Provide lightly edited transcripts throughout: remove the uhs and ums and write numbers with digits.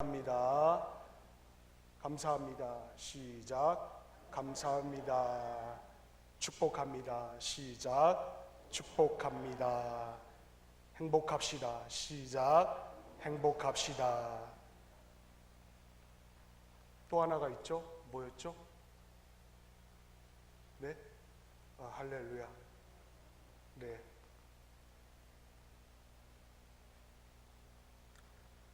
감사합니다. 감사합니다. 시작. 감사합니다. 축복합니다. 시작. 축복합니다. 행복합시다. 시작. 행복합시다. 또 하나가 있죠? 뭐였죠? 네? 할렐루야. 네.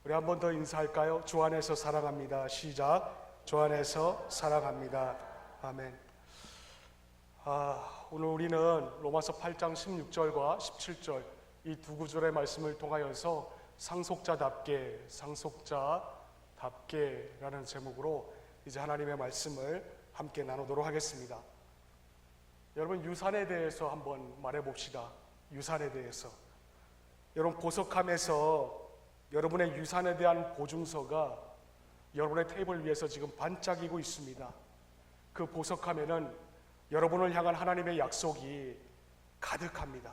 우리 한 번 더 인사할까요? 주 안에서 사랑합니다. 시작. 주 안에서 사랑합니다. 아멘. 오늘 우리는 로마서 8장 16절과 17절 이 두 구절의 말씀을 통하여서 상속자답게라는 제목으로 이제 하나님의 말씀을 함께 나누도록 하겠습니다. 여러분, 유산에 대해서 한번 말해봅시다. 유산에 대해서. 여러분, 보석함에서 여러분의 유산에 대한 보증서가 여러분의 테이블 위에서 지금 반짝이고 있습니다. 그 보석함에는 여러분을 향한 하나님의 약속이 가득합니다.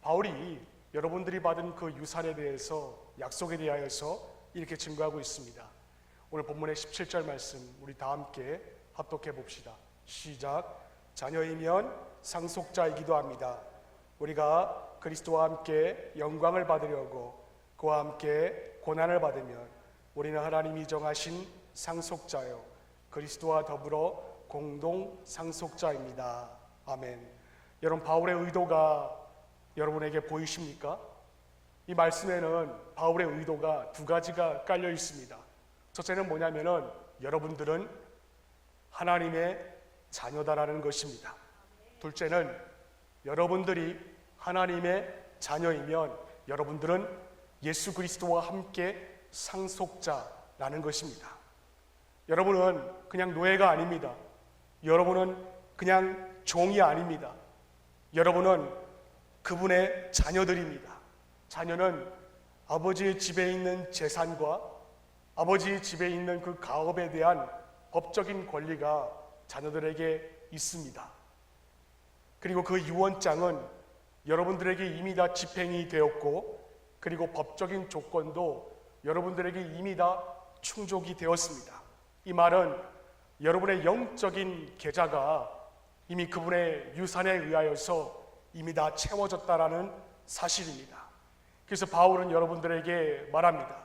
바울이 여러분들이 받은 그 유산에 대해서, 약속에 대하여서 이렇게 증거하고 있습니다. 오늘 본문의 17절 말씀 우리 다 함께 합독해 봅시다. 시작. 자녀이면 상속자이기도 합니다. 우리가 그리스도와 함께 영광을 받으려고 그와 함께 고난을 받으면 우리는 하나님이 정하신 상속자요 그리스도와 더불어 공동 상속자입니다. 아멘. 여러분, 바울의 의도가 여러분에게 보이십니까? 이 말씀에는 바울의 의도가 두 가지가 깔려 있습니다. 첫째는 뭐냐면은 여러분들은 하나님의 자녀다라는 것입니다. 둘째는 여러분들이 하나님의 자녀이면 여러분들은 예수 그리스도와 함께 상속자라는 것입니다. 여러분은 그냥 노예가 아닙니다. 여러분은 그냥 종이 아닙니다. 여러분은 그분의 자녀들입니다. 자녀는 아버지의 집에 있는 재산과 아버지의 집에 있는 그 가업에 대한 법적인 권리가 자녀들에게 있습니다. 그리고 그 유언장은 여러분들에게 이미 다 집행이 되었고, 그리고 법적인 조건도 여러분들에게 이미 다 충족이 되었습니다. 이 말은 여러분의 영적인 계좌가 이미 그분의 유산에 의하여서 이미 다 채워졌다라는 사실입니다. 그래서 바울은 여러분들에게 말합니다.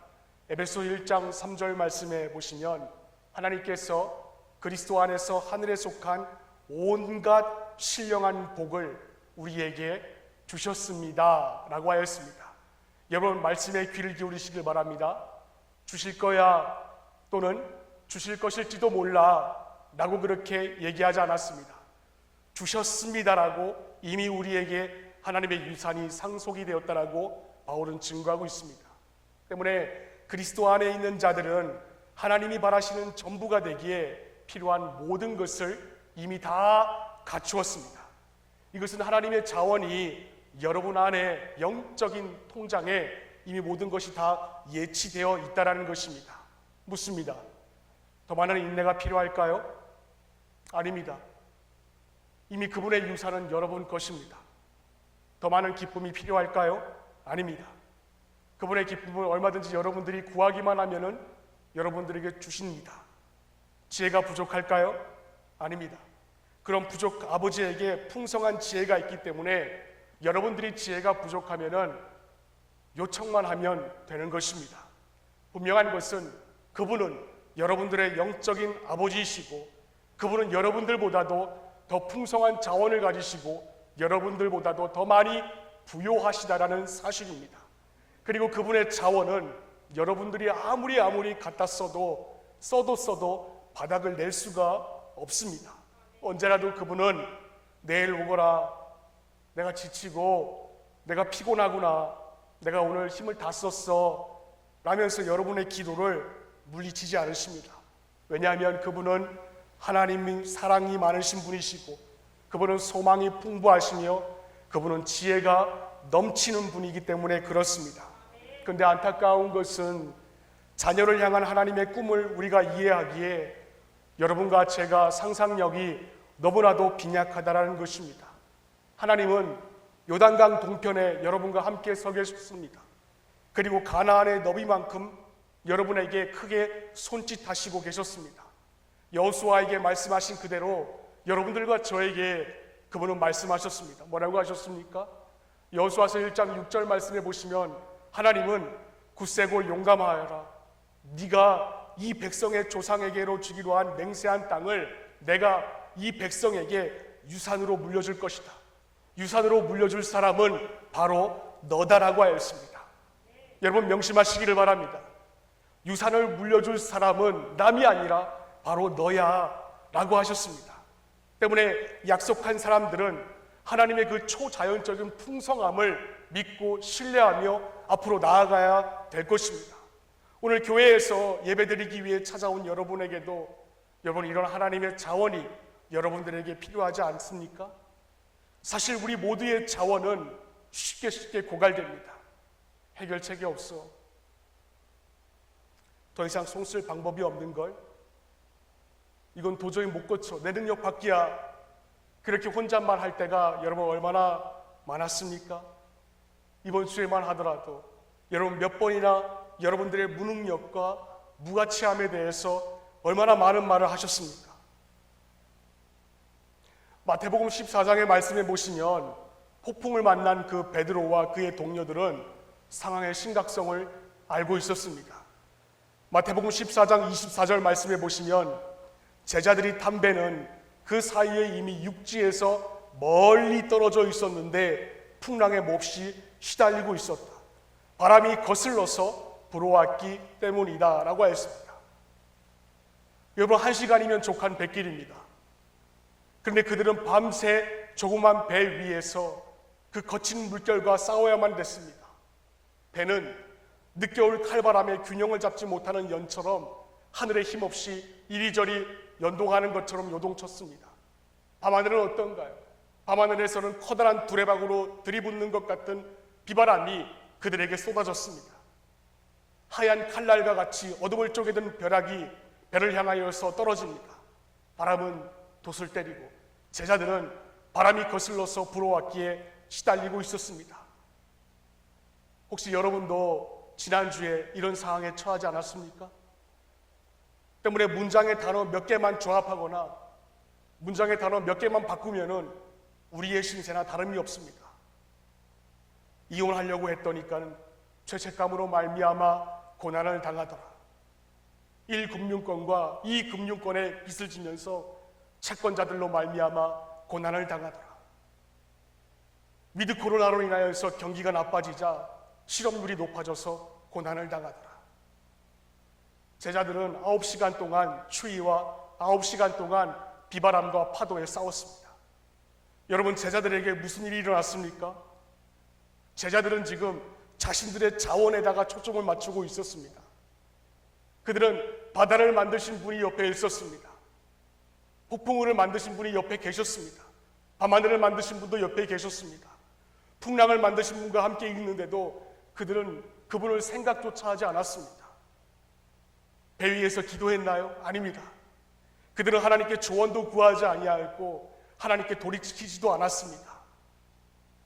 에베소 1장 3절 말씀에 보시면 하나님께서 그리스도 안에서 하늘에 속한 온갖 신령한 복을 우리에게 주셨습니다 라고 하였습니다. 여러분, 말씀에 귀를 기울이시길 바랍니다. 주실 거야 또는 주실 것일지도 몰라 라고 그렇게 얘기하지 않았습니다. 주셨습니다라고 이미 우리에게 하나님의 유산이 상속이 되었다라고 바울은 증거하고 있습니다. 때문에 그리스도 안에 있는 자들은 하나님이 바라시는 전부가 되기에 필요한 모든 것을 이미 다 갖추었습니다. 이것은 하나님의 자원이 여러분 안에 영적인 통장에 이미 모든 것이 다 예치되어 있다는 것입니다. 묻습니다. 더 많은 인내가 필요할까요? 아닙니다. 이미 그분의 유산은 여러분 것입니다. 더 많은 기쁨이 필요할까요? 아닙니다. 그분의 기쁨을 얼마든지 여러분들이 구하기만 하면은 여러분들에게 주십니다. 지혜가 부족할까요? 아닙니다. 그런 아버지에게 풍성한 지혜가 있기 때문에 여러분들이 지혜가 부족하면은 요청만 하면 되는 것입니다. 분명한 것은 그분은 여러분들의 영적인 아버지이시고, 그분은 여러분들보다도 더 풍성한 자원을 가지시고 여러분들보다도 더 많이 부요하시다라는 사실입니다. 그리고 그분의 자원은 여러분들이 아무리 갖다 써도 바닥을 낼 수가 없습니다. 언제라도 그분은 내일 오거라, 내가 지치고 내가 피곤하구나, 내가 오늘 힘을 다 썼어 라면서 여러분의 기도를 물리치지 않으십니다. 왜냐하면 그분은 하나님의 사랑이 많으신 분이시고, 그분은 소망이 풍부하시며, 그분은 지혜가 넘치는 분이기 때문에 그렇습니다. 그런데 안타까운 것은 자녀를 향한 하나님의 꿈을 우리가 이해하기에 여러분과 제가 상상력이 너무나도 빈약하다라는 것입니다. 하나님은 요단강 동편에 여러분과 함께 서 계셨습니다. 그리고 가나안의 너비만큼 여러분에게 크게 손짓하시고 계셨습니다. 여호수아에게 말씀하신 그대로 여러분들과 저에게 그분은 말씀하셨습니다. 뭐라고 하셨습니까? 여호수아서 1장 6절 말씀해 보시면 하나님은 굳세고 용감하여라. 네가 이 백성의 조상에게로 주기로 한 맹세한 땅을 내가 이 백성에게 유산으로 물려줄 것이다. 유산으로 물려줄 사람은 바로 너다라고 하였습니다. 여러분 명심하시기를 바랍니다. 유산을 물려줄 사람은 남이 아니라 바로 너야 라고 하셨습니다. 때문에 약속한 사람들은 하나님의 그 초자연적인 풍성함을 믿고 신뢰하며 앞으로 나아가야 될 것입니다. 오늘 교회에서 예배드리기 위해 찾아온 여러분에게도 여러분 이런 하나님의 자원이 여러분들에게 필요하지 않습니까? 사실 우리 모두의 자원은 쉽게 고갈됩니다. 해결책이 없어. 더 이상 손쓸 방법이 없는 걸. 이건 도저히 못 고쳐. 내 능력 밖이야. 그렇게 혼잣말 할 때가 여러분 얼마나 많았습니까? 이번 주에만 하더라도 여러분 몇 번이나 여러분들의 무능력과 무가치함에 대해서 얼마나 많은 말을 하셨습니까? 마태복음 14장의 말씀에 보시면 폭풍을 만난 그 베드로와 그의 동료들은 상황의 심각성을 알고 있었습니다. 마태복음 14장 24절 말씀에 보시면 제자들이 담배는 그 사이에 이미 육지에서 멀리 떨어져 있었는데 풍랑에 몹시 시달리고 있었다. 바람이 거슬러서 불어왔기 때문이다 라고 했습니다. 여러분 1시간이면 족한 백길입니다. 그런데 그들은 밤새 조그만 배 위에서 그 거친 물결과 싸워야만 됐습니다. 배는 늦겨울 칼바람에 균형을 잡지 못하는 연처럼 하늘에 힘없이 이리저리 연동하는 것처럼 요동쳤습니다. 밤하늘은 어떤가요? 밤하늘에서는 커다란 두레박으로 들이붓는 것 같은 비바람이 그들에게 쏟아졌습니다. 하얀 칼날과 같이 어둠을 쪼개든 벼락이 배를 향하여서 떨어집니다. 바람은 돛을 때리고 제자들은 바람이 거슬러서 불어왔기에 시달리고 있었습니다. 혹시 여러분도 지난주에 이런 상황에 처하지 않았습니까? 때문에 문장의 단어 몇 개만 조합하거나 문장의 단어 몇 개만 바꾸면은 우리의 신세나 다름이 없습니다. 이혼하려고 했더니까는 죄책감으로 말미암아 고난을 당하더라. 1금융권과 2금융권에 빚을 지면서 채권자들로 말미암아 고난을 당하더라. 위드 코로나로 인하여서 경기가 나빠지자 실업률이 높아져서 고난을 당하더라. 제자들은 9시간 동안 추위와 9시간 동안 비바람과 파도에 싸웠습니다. 여러분 제자들에게 무슨 일이 일어났습니까? 제자들은 지금 자신들의 자원에다가 초점을 맞추고 있었습니다. 그들은 바다를 만드신 분이 옆에 있었습니다. 폭풍우를 만드신 분이 옆에 계셨습니다. 밤하늘을 만드신 분도 옆에 계셨습니다. 풍랑을 만드신 분과 함께 있는데도 그들은 그분을 생각조차 하지 않았습니다. 배 위에서 기도했나요? 아닙니다. 그들은 하나님께 조언도 구하지 아니하였고 하나님께 돌이키지도 않았습니다.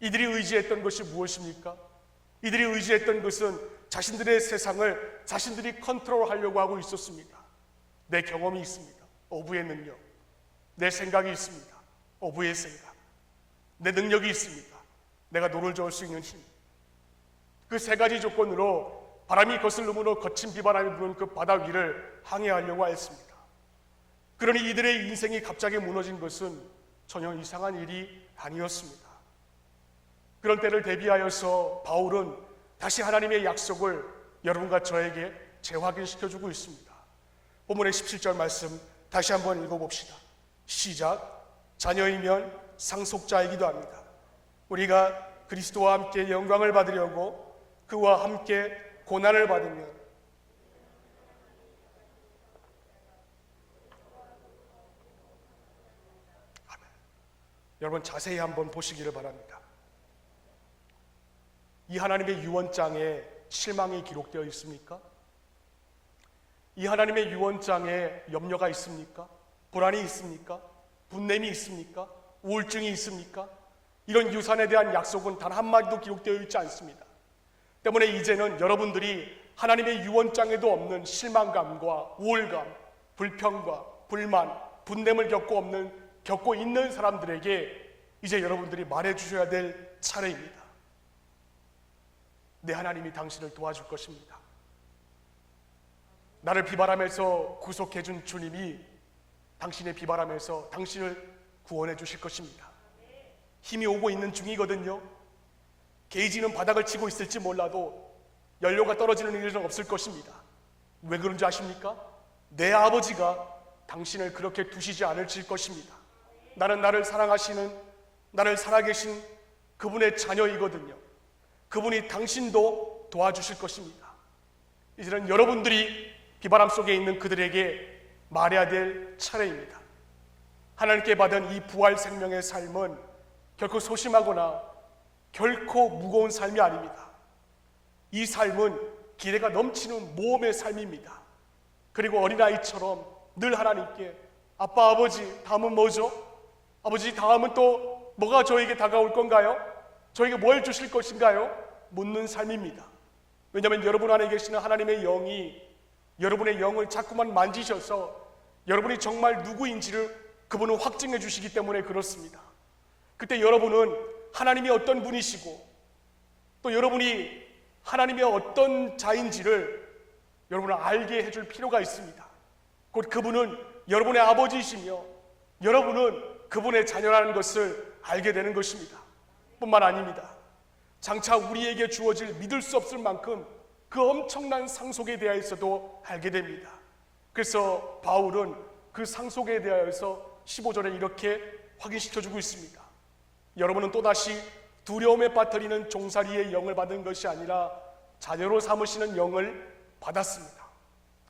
이들이 의지했던 것이 무엇입니까? 이들이 의지했던 것은 자신들의 세상을 자신들이 컨트롤하려고 하고 있었습니다. 내 경험이 있습니다. 어부의 능력. 내 생각이 있습니다. 어부의 생각. 내 능력이 있습니다. 내가 노를 저을 수 있는 힘. 그 세 가지 조건으로 바람이 거슬름으로 거친 비바람이 부는 그 바다 위를 항해하려고 했습니다. 그러니 이들의 인생이 갑자기 무너진 것은 전혀 이상한 일이 아니었습니다. 그런 때를 대비하여서 바울은 다시 하나님의 약속을 여러분과 저에게 재확인시켜주고 있습니다. 본문의 17절 말씀 다시 한번 읽어봅시다. 시작. 자녀이면 상속자이기도 합니다. 우리가 그리스도와 함께 영광을 받으려고 그와 함께 고난을 받으면 아멘. 여러분 자세히 한번 보시기를 바랍니다. 이 하나님의 유언장에 실망이 기록되어 있습니까? 이 하나님의 유언장에 염려가 있습니까? 불안이 있습니까? 분냄이 있습니까? 우울증이 있습니까? 이런 유산에 대한 약속은 단 한마디도 기록되어 있지 않습니다. 때문에 이제는 여러분들이 하나님의 유언장에도 없는 실망감과 우울감, 불평과 불만, 분냄을 겪고 있는 사람들에게 이제 여러분들이 말해주셔야 될 차례입니다. 내 하나님이 당신을 도와줄 것입니다. 나를 비바람에서 구속해준 주님이 당신의 비바람에서 당신을 구원해 주실 것입니다. 힘이 오고 있는 중이거든요. 게이지는 바닥을 치고 있을지 몰라도 연료가 떨어지는 일은 없을 것입니다. 왜 그런지 아십니까? 내 아버지가 당신을 그렇게 두시지 않으실 것입니다. 나는 나를 사랑하시는, 나를 살아계신 그분의 자녀이거든요. 그분이 당신도 도와주실 것입니다. 이제는 여러분들이 비바람 속에 있는 그들에게 말해야 될 차례입니다. 하나님께 받은 이 부활 생명의 삶은 결코 소심하거나 결코 무거운 삶이 아닙니다. 이 삶은 기대가 넘치는 모험의 삶입니다. 그리고 어린아이처럼 늘 하나님께 아빠, 아버지, 다음은 뭐죠? 아버지, 다음은 또 뭐가 저에게 다가올 건가요? 저에게 뭘 주실 것인가요? 묻는 삶입니다. 왜냐하면 여러분 안에 계시는 하나님의 영이 여러분의 영을 자꾸만 만지셔서 여러분이 정말 누구인지를 그분은 확증해 주시기 때문에 그렇습니다. 그때 여러분은 하나님이 어떤 분이시고 또 여러분이 하나님의 어떤 자인지를 여러분은 알게 해줄 필요가 있습니다. 곧 그분은 여러분의 아버지이시며 여러분은 그분의 자녀라는 것을 알게 되는 것입니다. 뿐만 아닙니다. 장차 우리에게 주어질 믿을 수 없을 만큼 그 엄청난 상속에 대하여서도 알게 됩니다. 그래서 바울은 그 상속에 대하여서 15절에 이렇게 확인시켜주고 있습니다. 여러분은 또다시 두려움에 빠뜨리는 종살이의 영을 받은 것이 아니라 자녀로 삼으시는 영을 받았습니다.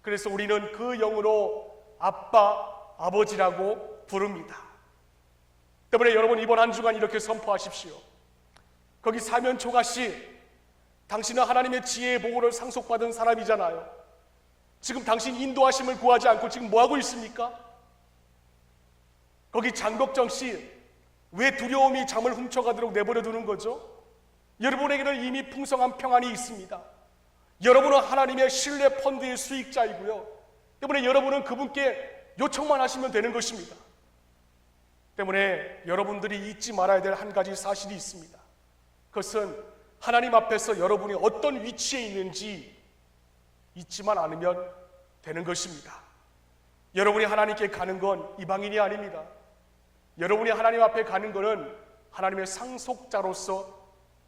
그래서 우리는 그 영으로 아빠, 아버지라고 부릅니다. 때문에 여러분 이번 한 주간 이렇게 선포하십시오. 거기 사면 초가씨, 당신은 하나님의 지혜의 보고를 상속받은 사람이잖아요. 지금 당신 인도하심을 구하지 않고 지금 뭐하고 있습니까? 거기 장덕정씨, 왜 두려움이 잠을 훔쳐가도록 내버려 두는 거죠? 여러분에게는 이미 풍성한 평안이 있습니다. 여러분은 하나님의 신뢰 펀드의 수익자이고요. 때문에 여러분은 그분께 요청만 하시면 되는 것입니다. 때문에 여러분들이 잊지 말아야 될 한 가지 사실이 있습니다. 그것은 하나님 앞에서 여러분이 어떤 위치에 있는지 잊지만 않으면 되는 것입니다. 여러분이 하나님께 가는 건 이방인이 아닙니다. 여러분이 하나님 앞에 가는 것은 하나님의 상속자로서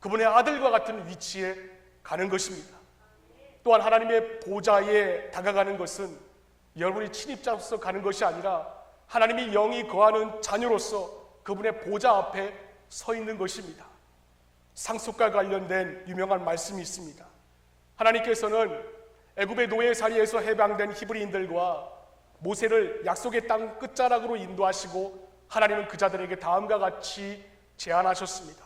그분의 아들과 같은 위치에 가는 것입니다. 또한 하나님의 보좌에 다가가는 것은 여러분이 침입자로서 가는 것이 아니라 하나님이 영이 거하는 자녀로서 그분의 보좌 앞에 서 있는 것입니다. 상속과 관련된 유명한 말씀이 있습니다. 하나님께서는 애굽의 노예살이에서 해방된 히브리인들과 모세를 약속의 땅 끝자락으로 인도하시고 하나님은 그 자들에게 다음과 같이 제안하셨습니다.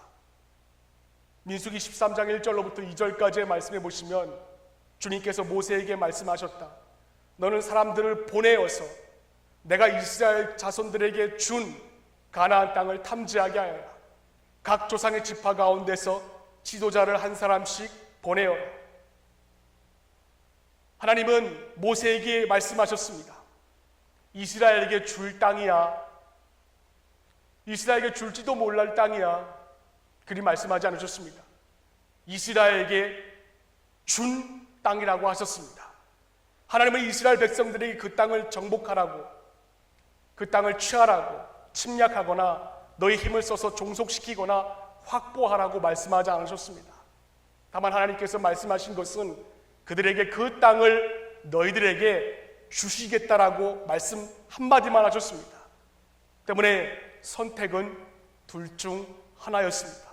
민수기 13장 1절로부터 2절까지의 말씀해 보시면 주님께서 모세에게 말씀하셨다. 너는 사람들을 보내어서 내가 이스라엘 자손들에게 준 가나안 땅을 탐지하게 하여라. 각 조상의 지파 가운데서 지도자를 한 사람씩 보내어라. 하나님은 모세에게 말씀하셨습니다. 이스라엘에게 줄 땅이야. 이스라엘에게 줄지도 몰랄 땅이야. 그리 말씀하지 않으셨습니다. 이스라엘에게 준 땅이라고 하셨습니다. 하나님은 이스라엘 백성들에게 그 땅을 정복하라고, 그 땅을 취하라고, 침략하거나 너희 힘을 써서 종속시키거나 확보하라고 말씀하지 않으셨습니다. 다만 하나님께서 말씀하신 것은 그들에게 그 땅을 너희들에게 주시겠다라고 말씀 한마디만 하셨습니다. 때문에 선택은 둘 중 하나였습니다.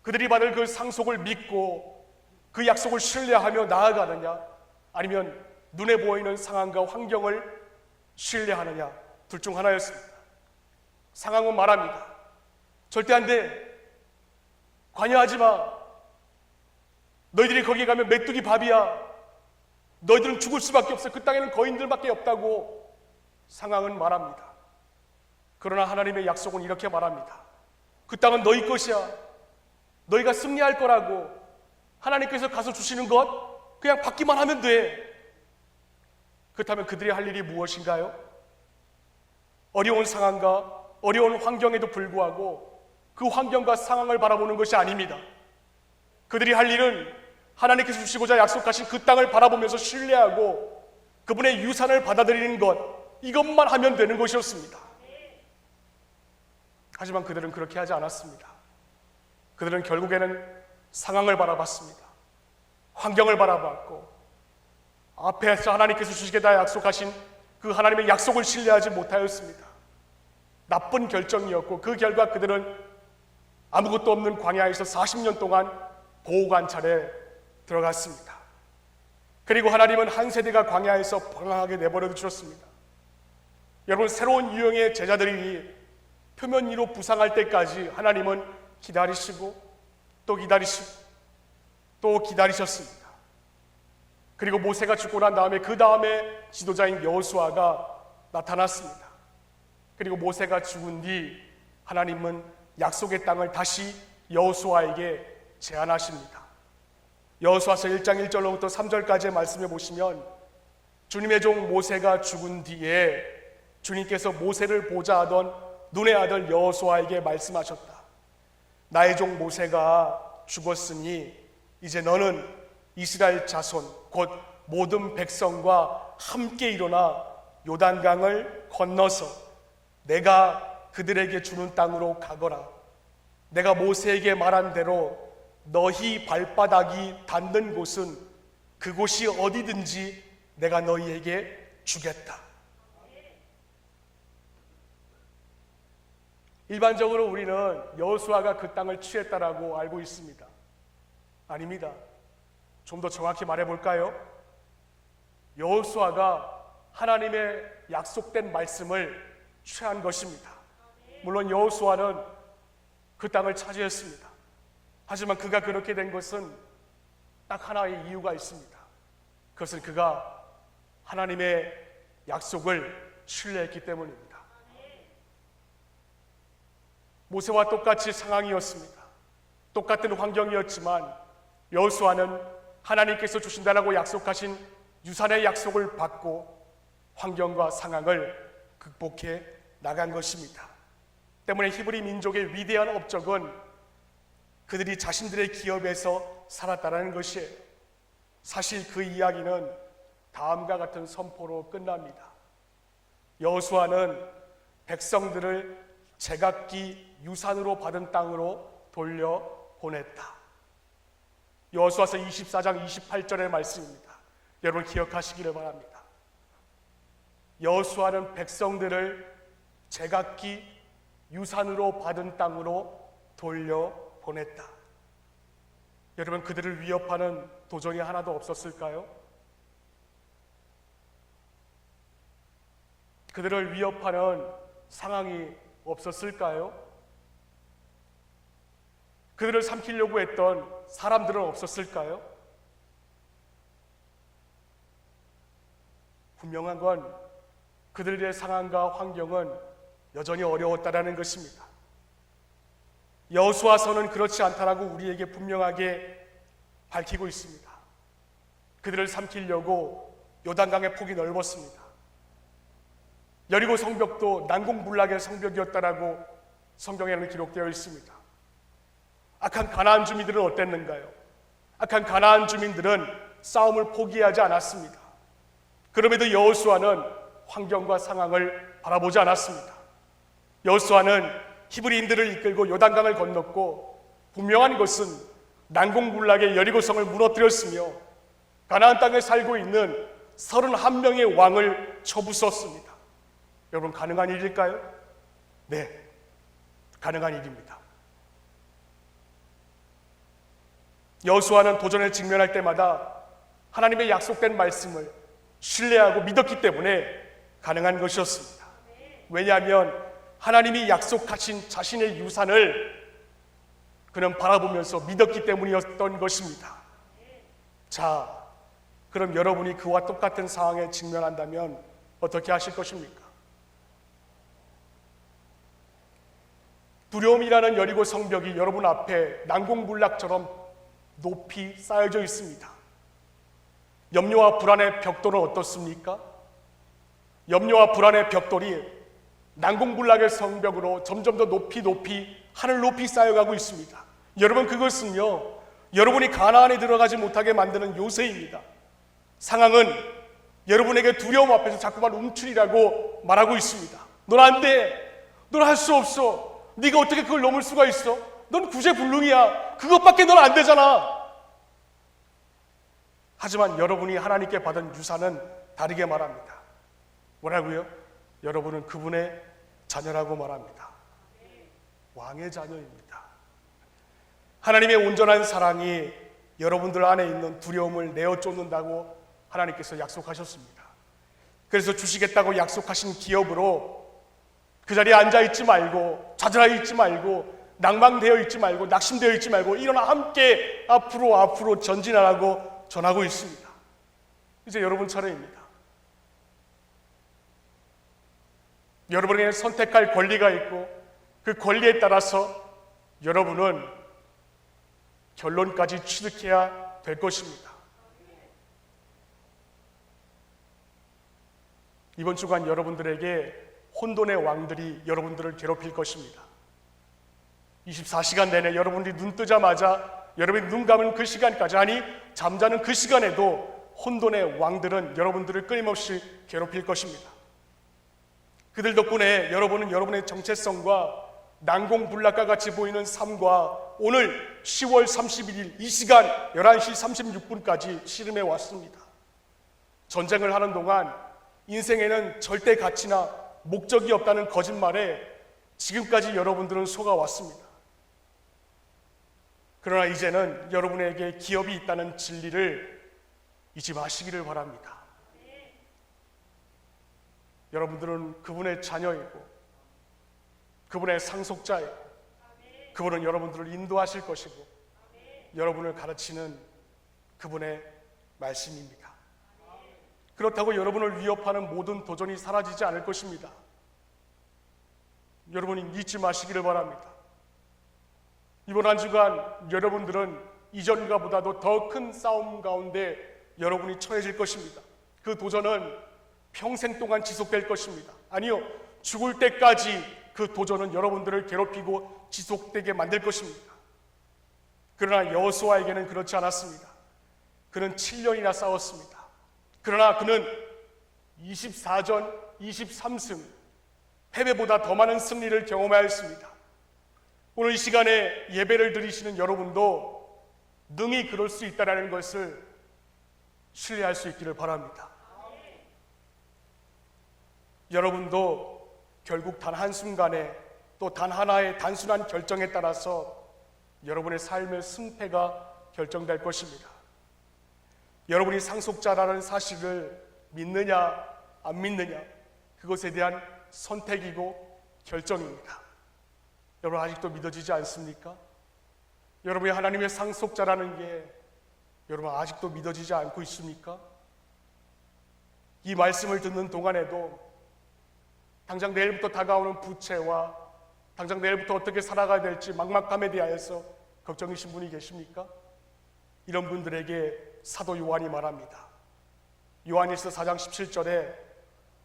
그들이 받을 그 상속을 믿고 그 약속을 신뢰하며 나아가느냐, 아니면 눈에 보이는 상황과 환경을 신뢰하느냐, 둘 중 하나였습니다. 상황은 말합니다. 절대 안 돼. 관여하지 마. 너희들이 거기에 가면 메뚜기 밥이야. 너희들은 죽을 수밖에 없어. 그 땅에는 거인들밖에 없다고 상황은 말합니다. 그러나 하나님의 약속은 이렇게 말합니다. 그 땅은 너희 것이야. 너희가 승리할 거라고. 하나님께서 가서 주시는 것 그냥 받기만 하면 돼. 그렇다면 그들이 할 일이 무엇인가요? 어려운 상황과 어려운 환경에도 불구하고 그 환경과 상황을 바라보는 것이 아닙니다. 그들이 할 일은 하나님께서 주시고자 약속하신 그 땅을 바라보면서 신뢰하고 그분의 유산을 받아들이는 것, 이것만 하면 되는 것이었습니다. 하지만 그들은 그렇게 하지 않았습니다. 그들은 결국에는 상황을 바라봤습니다. 환경을 바라봤고 앞에서 하나님께서 주시겠다 약속하신 그 하나님의 약속을 신뢰하지 못하였습니다. 나쁜 결정이었고 그 결과 그들은 아무것도 없는 광야에서 40년 동안 보호관찰에 들어갔습니다. 그리고 하나님은 한 세대가 광야에서 방황하게 내버려 두셨습니다. 여러분, 새로운 유형의 제자들이 표면 위로 부상할 때까지 하나님은 기다리시고 또 기다리시고 또 기다리셨습니다. 그리고 모세가 죽고 난 다음에 그 다음에 지도자인 여호수아가 나타났습니다. 그리고 모세가 죽은 뒤 하나님은 약속의 땅을 다시 여호수아에게 제안하십니다. 여호수아서 1장 1절로부터 3절까지의 말씀을 보시면 주님의 종 모세가 죽은 뒤에 주님께서 모세를 보자 하던 눈의 아들 여호수아에게 말씀하셨다. 나의 종 모세가 죽었으니 이제 너는 이스라엘 자손 곧 모든 백성과 함께 일어나 요단강을 건너서 내가 그들에게 주는 땅으로 가거라. 내가 모세에게 말한 대로 너희 발바닥이 닿는 곳은 그곳이 어디든지 내가 너희에게 주겠다. 일반적으로 우리는 여호수아가 그 땅을 취했다라고 알고 있습니다. 아닙니다. 좀 더 정확히 말해볼까요? 여호수아가 하나님의 약속된 말씀을 취한 것입니다. 물론 여호수아는 그 땅을 차지했습니다. 하지만 그가 그렇게 된 것은 딱 하나의 이유가 있습니다. 그것은 그가 하나님의 약속을 신뢰했기 때문입니다. 모세와 똑같이 상황이었습니다. 똑같은 환경이었지만 여호수아는 하나님께서 주신다라고 약속하신 유산의 약속을 받고 환경과 상황을 극복해 나간 것입니다. 때문에 히브리 민족의 위대한 업적은 그들이 자신들의 기업에서 살았다는 것이에요. 사실 그 이야기는 다음과 같은 선포로 끝납니다. 여호수아는 백성들을 제각기 유산으로 받은 땅으로 돌려보냈다. 여호수아서 24장 28절의 말씀입니다. 여러분 기억하시기를 바랍니다. 여호수아는 백성들을 제각기 유산으로 받은 땅으로 돌려보냈다. 여러분, 그들을 위협하는 도전이 하나도 없었을까요? 그들을 위협하는 상황이 없었을까요? 그들을 삼키려고 했던 사람들은 없었을까요? 분명한 건 그들의 상황과 환경은 여전히 어려웠다라는 것입니다. 여호수아서는 그렇지 않다라고 우리에게 분명하게 밝히고 있습니다. 그들을 삼키려고 요단강의 폭이 넓었습니다. 여리고 성벽도 난공불락의 성벽이었다라고 성경에는 기록되어 있습니다. 악한 가나안 주민들은 어땠는가요? 악한 가나안 주민들은 싸움을 포기하지 않았습니다. 그럼에도 여호수아는 환경과 상황을 바라보지 않았습니다. 여호수아는 히브리인들을 이끌고 요단강을 건넜고 분명한 것은 난공불락의 여리고성을 무너뜨렸으며 가나안 땅에 살고 있는 31명의 왕을 쳐부쉈습니다. 여러분, 가능한 일일까요? 네, 가능한 일입니다. 여호수아는 도전에 직면할 때마다 하나님의 약속된 말씀을 신뢰하고 믿었기 때문에 가능한 것이었습니다. 왜냐하면 하나님이 약속하신 자신의 유산을 그는 바라보면서 믿었기 때문이었던 것입니다. 자, 그럼 여러분이 그와 똑같은 상황에 직면한다면 어떻게 하실 것입니까? 두려움이라는 여리고 성벽이 여러분 앞에 난공불락처럼 높이 쌓여져 있습니다. 염려와 불안의 벽돌은 어떻습니까? 염려와 불안의 벽돌이 난공불락의 성벽으로 점점 더 높이 하늘 높이 쌓여가고 있습니다. 여러분, 그것은요, 여러분이 가나안에 들어가지 못하게 만드는 요새입니다. 상황은 여러분에게 두려움 앞에서 자꾸만 움츠리라고 말하고 있습니다. 넌 안 돼. 넌 할 수 없어. 네가 어떻게 그걸 넘을 수가 있어? 넌 구제불능이야. 그것밖에 넌 안 되잖아. 하지만 여러분이 하나님께 받은 유산은 다르게 말합니다. 뭐라고요? 여러분은 그분의 자녀라고 말합니다. 왕의 자녀입니다. 하나님의 온전한 사랑이 여러분들 안에 있는 두려움을 내어 쫓는다고 하나님께서 약속하셨습니다. 그래서 주시겠다고 약속하신 기업으로 그 자리에 앉아있지 말고, 좌절하 있지 말고, 낭망되어 있지 말고, 낙심되어 있지 말고, 일어나 함께 앞으로 전진하라고 전하고 있습니다. 이제 여러분 차례입니다. 여러분에게 선택할 권리가 있고, 그 권리에 따라서 여러분은 결론까지 취득해야 될 것입니다. 이번 주간 여러분들에게 혼돈의 왕들이 여러분들을 괴롭힐 것입니다. 24시간 내내 여러분들이 눈 뜨자마자 여러분이 눈 감은 그 시간까지, 아니 잠자는 그 시간에도 혼돈의 왕들은 여러분들을 끊임없이 괴롭힐 것입니다. 그들 덕분에 여러분은 여러분의 정체성과 난공불락과 같이 보이는 삶과 오늘 10월 31일 이 시간 11시 36분까지 씨름해 왔습니다. 전쟁을 하는 동안 인생에는 절대 가치나 목적이 없다는 거짓말에 지금까지 여러분들은 속아왔습니다. 그러나 이제는 여러분에게 기업이 있다는 진리를 잊지 마시기를 바랍니다. 여러분들은 그분의 자녀이고 그분의 상속자이고 그분은 여러분들을 인도하실 것이고 여러분을 가르치는 그분의 말씀입니다. 그렇다고 여러분을 위협하는 모든 도전이 사라지지 않을 것입니다. 여러분이 잊지 마시기를 바랍니다. 이번 한 주간 여러분들은 이전과 보다도 더 큰 싸움 가운데 여러분이 처해질 것입니다. 그 도전은 평생 동안 지속될 것입니다. 아니요, 죽을 때까지 그 도전은 여러분들을 괴롭히고 지속되게 만들 것입니다. 그러나 여호수아에게는 그렇지 않았습니다. 그는 7년이나 싸웠습니다. 그러나 그는 24전 23승, 패배보다 더 많은 승리를 경험하였습니다. 오늘 이 시간에 예배를 드리시는 여러분도 능히 그럴 수 있다는 것을 신뢰할 수 있기를 바랍니다. 여러분도 결국 단 한순간에 또 단 하나의 단순한 결정에 따라서 여러분의 삶의 승패가 결정될 것입니다. 여러분이 상속자라는 사실을 믿느냐 안 믿느냐, 그것에 대한 선택이고 결정입니다. 여러분 아직도 믿어지지 않습니까? 여러분이 하나님의 상속자라는 게 여러분 아직도 믿어지지 않고 있습니까? 이 말씀을 듣는 동안에도 당장 내일부터 다가오는 부채와 당장 내일부터 어떻게 살아가야 될지 막막함에 대하여서 걱정이신 분이 계십니까? 이런 분들에게 사도 요한이 말합니다. 요한일서 4장 17절에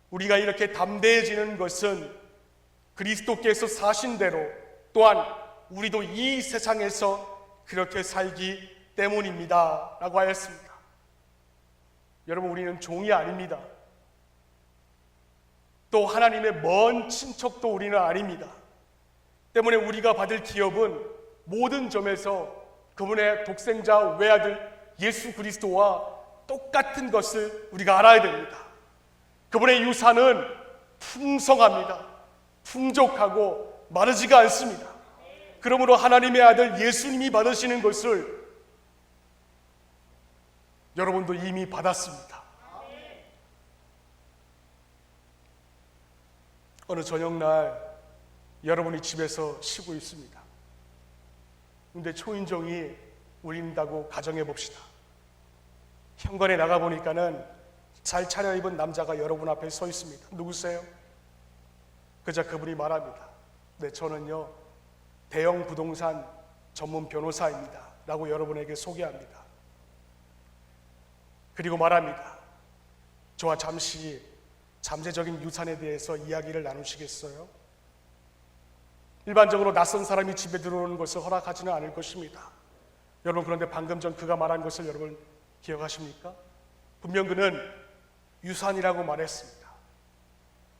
우리가 이렇게 담대해지는 것은 그리스도께서 사신 대로 또한 우리도 이 세상에서 그렇게 살기 때문입니다 라고 하였습니다. 여러분, 우리는 종이 아닙니다. 또 하나님의 먼 친척도 우리는 아닙니다. 때문에 우리가 받을 기업은 모든 점에서 그분의 독생자 외아들 예수 그리스도와 똑같은 것을 우리가 알아야 됩니다. 그분의 유산은 풍성합니다. 풍족하고 마르지가 않습니다. 그러므로 하나님의 아들 예수님이 받으시는 것을 여러분도 이미 받았습니다. 어느 저녁날 여러분이 집에서 쉬고 있습니다. 근데 초인종이 울린다고 가정해 봅시다. 현관에 나가보니까는 잘 차려입은 남자가 여러분 앞에 서 있습니다. 누구세요? 그저 그분이 말합니다. 네, 저는요 대형 부동산 전문 변호사입니다. 라고 여러분에게 소개합니다. 그리고 말합니다. 저와 잠시 잠재적인 유산에 대해서 이야기를 나누시겠어요? 일반적으로 낯선 사람이 집에 들어오는 것을 허락하지는 않을 것입니다. 여러분, 그런데 방금 전 그가 말한 것을 여러분 기억하십니까? 분명 그는 유산이라고 말했습니다.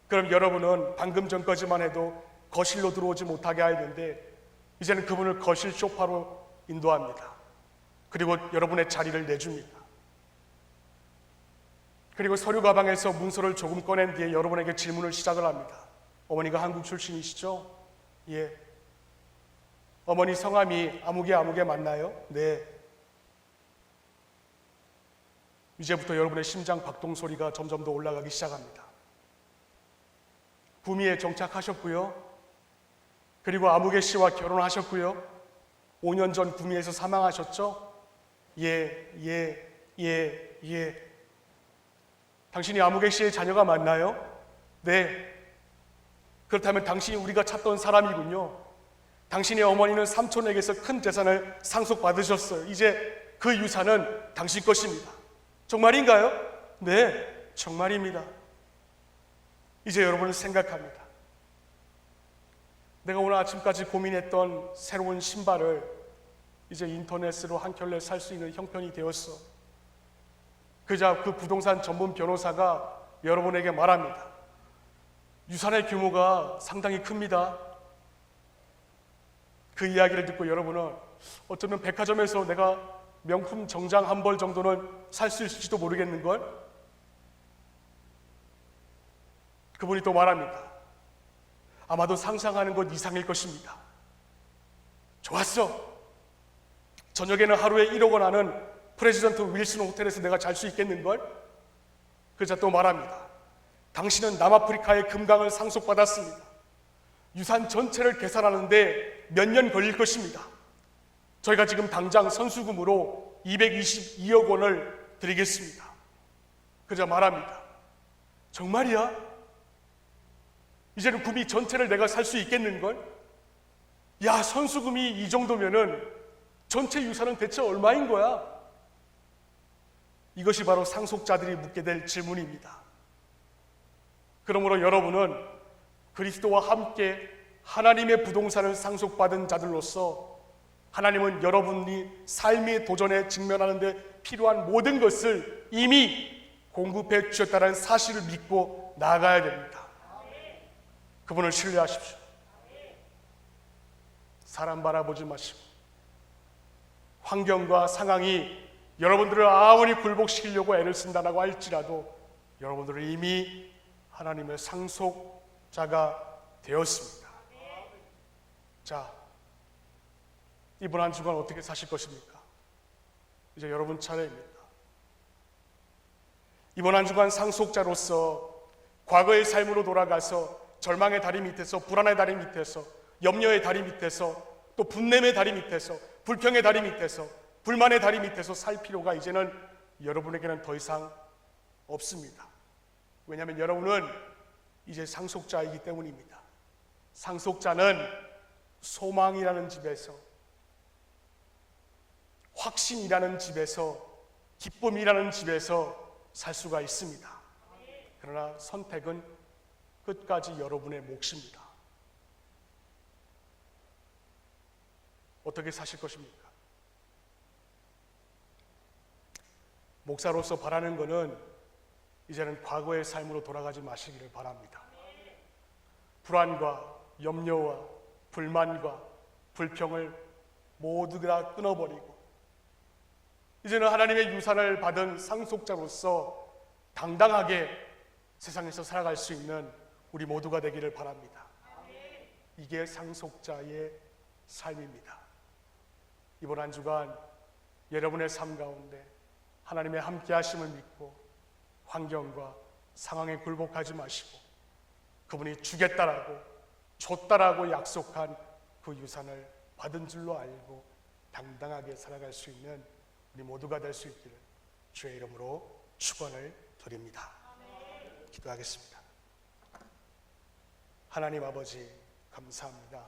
그럼 여러분은 방금 전까지만 해도 거실로 들어오지 못하게 하였는데 이제는 그분을 거실 소파로 인도합니다. 그리고 여러분의 자리를 내줍니다. 그리고 서류 가방에서 문서를 조금 꺼낸 뒤에 여러분에게 질문을 시작을 합니다. 어머니가 한국 출신이시죠? 예. 어머니 성함이 아무개 맞나요? 네. 이제부터 여러분의 심장 박동 소리가 점점 더 올라가기 시작합니다. 구미에 정착하셨고요. 그리고 아무개 씨와 결혼하셨고요. 5년 전 구미에서 사망하셨죠? 예. 당신이 아무개 씨의 자녀가 맞나요? 네. 그렇다면 당신이 우리가 찾던 사람이군요. 당신의 어머니는 삼촌에게서 큰 재산을 상속받으셨어요. 이제 그 유산은 당신 것입니다. 정말인가요? 네, 정말입니다. 이제 여러분은 생각합니다. 내가 오늘 아침까지 고민했던 새로운 신발을 이제 인터넷으로 한 켤레 살 수 있는 형편이 되었어. 그자 그 부동산 전문 변호사가 여러분에게 말합니다. 유산의 규모가 상당히 큽니다. 그 이야기를 듣고 여러분은 어쩌면 백화점에서 내가 명품 정장 한 벌 정도는 살 수 있을지도 모르겠는걸? 그분이 또 말합니다. 아마도 상상하는 것 이상일 것입니다. 좋았어. 저녁에는 하루에 1억 원 하는 프레지던트 윌슨 호텔에서 내가 잘 수 있겠는걸? 그자 또 말합니다. 당신은 남아프리카의 금강을 상속받았습니다. 유산 전체를 계산하는데 몇 년 걸릴 것입니다. 저희가 지금 당장 선수금으로 222억 원을 드리겠습니다. 그자 말합니다. 정말이야? 이제는 구미 전체를 내가 살 수 있겠는걸? 야, 선수금이 이 정도면은 전체 유산은 대체 얼마인 거야? 이것이 바로 상속자들이 묻게 될 질문입니다. 그러므로 여러분은 그리스도와 함께 하나님의 부동산을 상속받은 자들로서 하나님은 여러분이 삶의 도전에 직면하는 데 필요한 모든 것을 이미 공급해 주셨다는 사실을 믿고 나아가야 됩니다. 그분을 신뢰하십시오. 사람 바라보지 마시고 환경과 상황이 여러분들을 아무리 굴복시키려고 애를 쓴다고 할지라도 여러분들은 이미 하나님의 상속자가 되었습니다. 자, 이번 한 주간 어떻게 사실 것입니까? 이제 여러분 차례입니다. 이번 한 주간 상속자로서 과거의 삶으로 돌아가서 절망의 다리 밑에서, 불안의 다리 밑에서, 염려의 다리 밑에서, 또 분냄의 다리 밑에서, 불평의 다리 밑에서, 불만의 다리 밑에서 살 필요가 이제는 여러분에게는 더 이상 없습니다. 왜냐하면 여러분은 이제 상속자이기 때문입니다. 상속자는 소망이라는 집에서, 확신이라는 집에서, 기쁨이라는 집에서 살 수가 있습니다. 그러나 선택은 끝까지 여러분의 몫입니다. 어떻게 사실 것입니까? 목사로서 바라는 것은 이제는 과거의 삶으로 돌아가지 마시기를 바랍니다. 불안과 염려와 불만과 불평을 모두 다 끊어버리고 이제는 하나님의 유산을 받은 상속자로서 당당하게 세상에서 살아갈 수 있는 우리 모두가 되기를 바랍니다. 이게 상속자의 삶입니다. 이번 한 주간 여러분의 삶 가운데 하나님의 함께 하심을 믿고 환경과 상황에 굴복하지 마시고 그분이 주겠다라고 줬다라고 약속한 그 유산을 받은 줄로 알고 당당하게 살아갈 수 있는 우리 모두가 될 수 있기를 주의 이름으로 축원을 드립니다. 기도하겠습니다. 하나님 아버지 감사합니다.